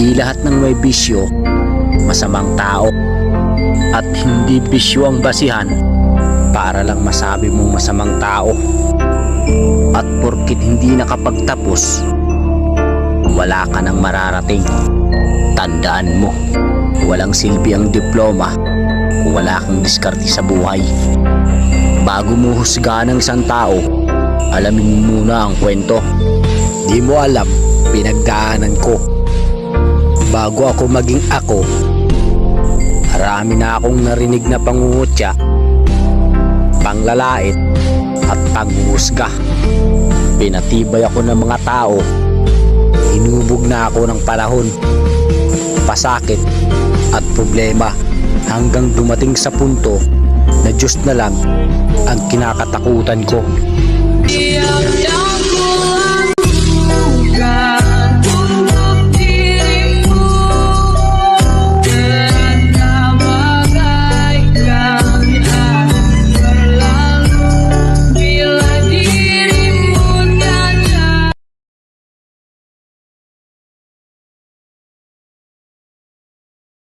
Hindi lahat ng may bisyo masamang tao, at hindi bisyo ang basihan para lang masabi mong masamang tao. At porkit hindi nakapagtapos, wala ka nang mararating. Tandaan mo, walang silbi ang diploma kung wala kang diskarte sa buhay. Bago mo husgahan ng isang tao, alamin mo muna ang kwento. Di mo alam, pinagdaanan ko. Bago ako maging ako, marami na akong narinig na pangungutya, panglalait at panghuhusga. Pinatibay ako ng mga tao, hinubog na ako ng panahon, pasakit at problema, hanggang dumating sa punto na Diyos na lang ang kinakatakutan ko.